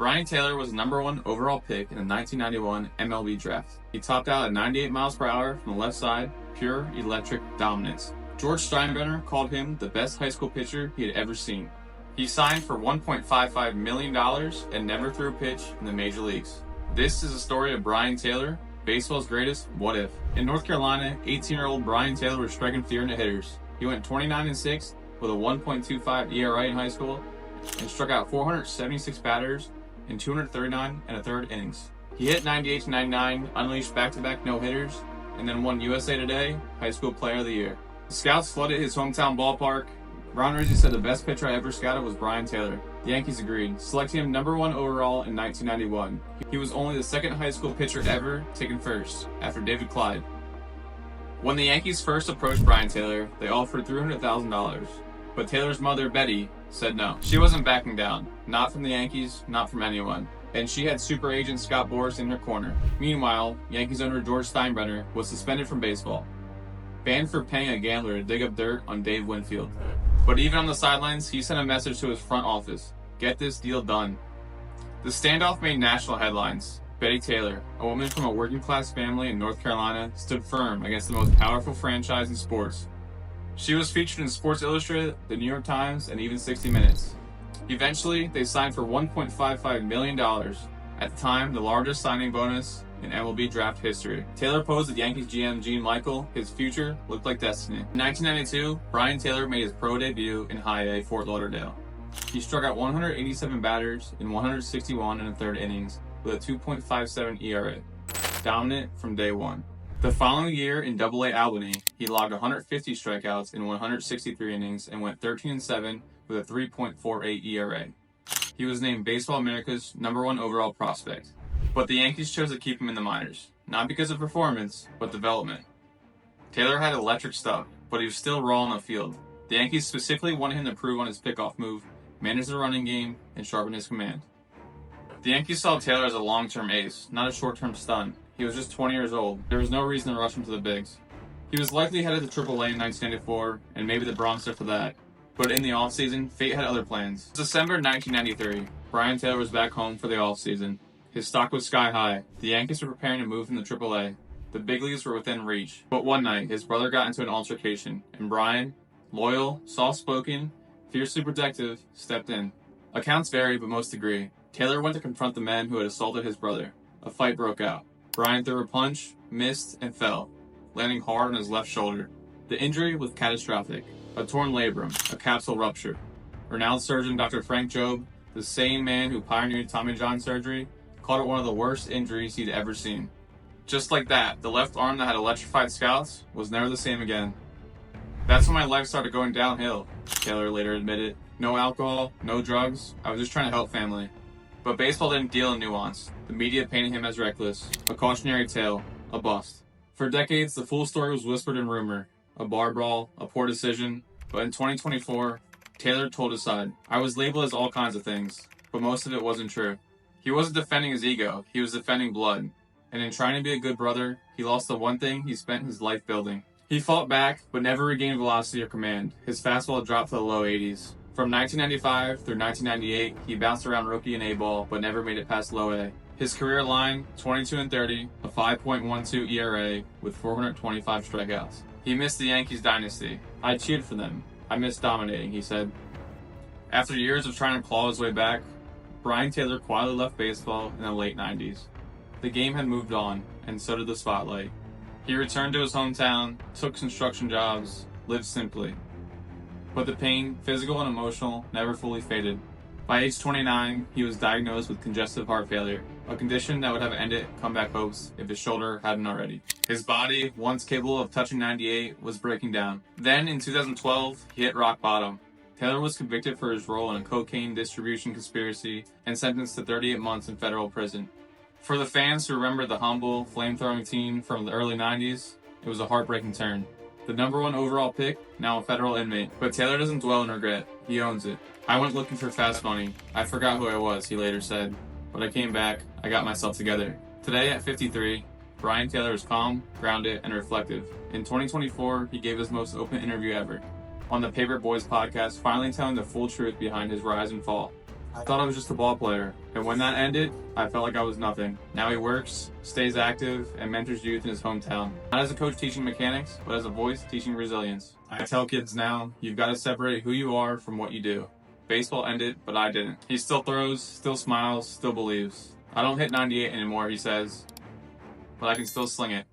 Brien Taylor was the number 1 overall pick in the 1991 MLB draft. He topped out at 98 miles per hour from the left side, pure electric dominance. George Steinbrenner called him the best high school pitcher he had ever seen. He signed for $1.55 million and never threw a pitch in the major leagues. This is a story of Brien Taylor, baseball's greatest what if. In North Carolina, 18-year-old Brien Taylor was striking fear into hitters. He went 29-6 with a 1.25 ERA in high school and struck out 476 batters in 239 and a third innings. He hit 98-99, unleashed back-to-back no-hitters, and then won USA Today High School Player of the Year. The scouts flooded his hometown ballpark. Ron Rizzi said the best pitcher I ever scouted was Brien Taylor. The Yankees agreed, selecting him number 1 overall in 1991. He was only the second high school pitcher ever taken first, after David Clyde. When the Yankees first approached Brien Taylor, they offered $300,000, but Taylor's mother, Betty, said no. She wasn't backing down, not from the Yankees, not from anyone, and she had super agent Scott Boras in her corner. Meanwhile, Yankees owner George Steinbrenner was suspended from baseball, banned for paying a gambler to dig up dirt on Dave Winfield. But even on the sidelines, he sent a message to his front office: get this deal done. The standoff made national headlines. Betty Taylor, a woman from a working-class family in North Carolina, stood firm against the most powerful franchise in sports. She was featured in Sports Illustrated, the New York Times, and even 60 Minutes. Eventually, they signed for $1.55 million, at the time the largest signing bonus in MLB draft history. Taylor posed with Yankees GM Gene Michael. His future looked like destiny. In 1992, Brien Taylor made his pro debut in High A Fort Lauderdale. He struck out 187 batters in 161 and a third innings with a 2.57 ERA, dominant from day one. The following year in Double A Albany, he logged 150 strikeouts in 163 innings and went 13-7 with a 3.48 ERA. He was named Baseball America's number 1 overall prospect. But the Yankees chose to keep him in the minors, not because of performance, but development. Taylor had electric stuff, but he was still raw on the field. The Yankees specifically wanted him to improve on his pickoff move, manage the running game, and sharpen his command. The Yankees saw Taylor as a long-term ace, not a short-term stun. He was just 20 years old. There was no reason to rush him to the bigs. He was likely headed to AAA in 1994, and maybe the Bronx after that. But in the offseason, fate had other plans. December 1993, Brien Taylor was back home for the offseason. His stock was sky high. The Yankees were preparing to move him to AAA. The big leagues were within reach. But one night, his brother got into an altercation, and Brien, loyal, soft-spoken, fiercely protective, stepped in. Accounts vary, but most agree. Taylor went to confront the men who had assaulted his brother. A fight broke out. Brien threw a punch, missed, and fell, landing hard on his left shoulder. The injury was catastrophic. A torn labrum, a capsule rupture. Renowned surgeon Dr. Frank Jobe, the same man who pioneered Tommy John surgery, called it one of the worst injuries he'd ever seen. Just like that, the left arm that had electrified scouts was never the same again. That's when my life started going downhill, Taylor later admitted. No alcohol, no drugs, I was just trying to help family. But baseball didn't deal in nuance. The media painted him as reckless, a cautionary tale, a bust. For decades, the full story was whispered in rumor. A bar brawl, a poor decision. But in 2024, Taylor told his side. I was labeled as all kinds of things, but most of it wasn't true. He wasn't defending his ego, he was defending blood. And in trying to be a good brother, he lost the one thing he spent his life building. He fought back, but never regained velocity or command. His fastball dropped to the low 80s. From 1995 through 1998, he bounced around rookie and A-ball, but never made it past low A. His career line, 22-30, a 5.12 ERA with 425 strikeouts. He missed the Yankees dynasty. I cheered for them. I missed dominating, he said. After years of trying to claw his way back, Brien Taylor quietly left baseball in the late 90s. The game had moved on, and so did the spotlight. He returned to his hometown, took construction jobs, lived simply. But the pain, physical and emotional, never fully faded. By age 29, he was diagnosed with congestive heart failure, a condition that would have ended comeback hopes if his shoulder hadn't already. His body, once capable of touching 98, was breaking down. Then, in 2012, he hit rock bottom. Taylor was convicted for his role in a cocaine distribution conspiracy and sentenced to 38 months in federal prison. For the fans who remember the humble, flame-throwing teen from the early 90s, it was a heartbreaking turn. The number 1 overall pick, now a federal inmate. But Taylor doesn't dwell in regret. He owns it. I went looking for fast money. I forgot who I was, he later said. But I came back. I got myself together. Today, at 53, Brien Taylor is calm, grounded, and reflective. In 2024, he gave his most open interview ever on the Paper Boys podcast, finally telling the full truth behind his rise and fall. I thought I was just a ball player, and when that ended, I felt like I was nothing. Now he works, stays active, and mentors youth in his hometown. Not as a coach teaching mechanics, but as a voice teaching resilience. I tell kids now, you've got to separate who you are from what you do. Baseball ended, but I didn't. He still throws, still smiles, still believes. I don't hit 98 anymore, he says, but I can still sling it.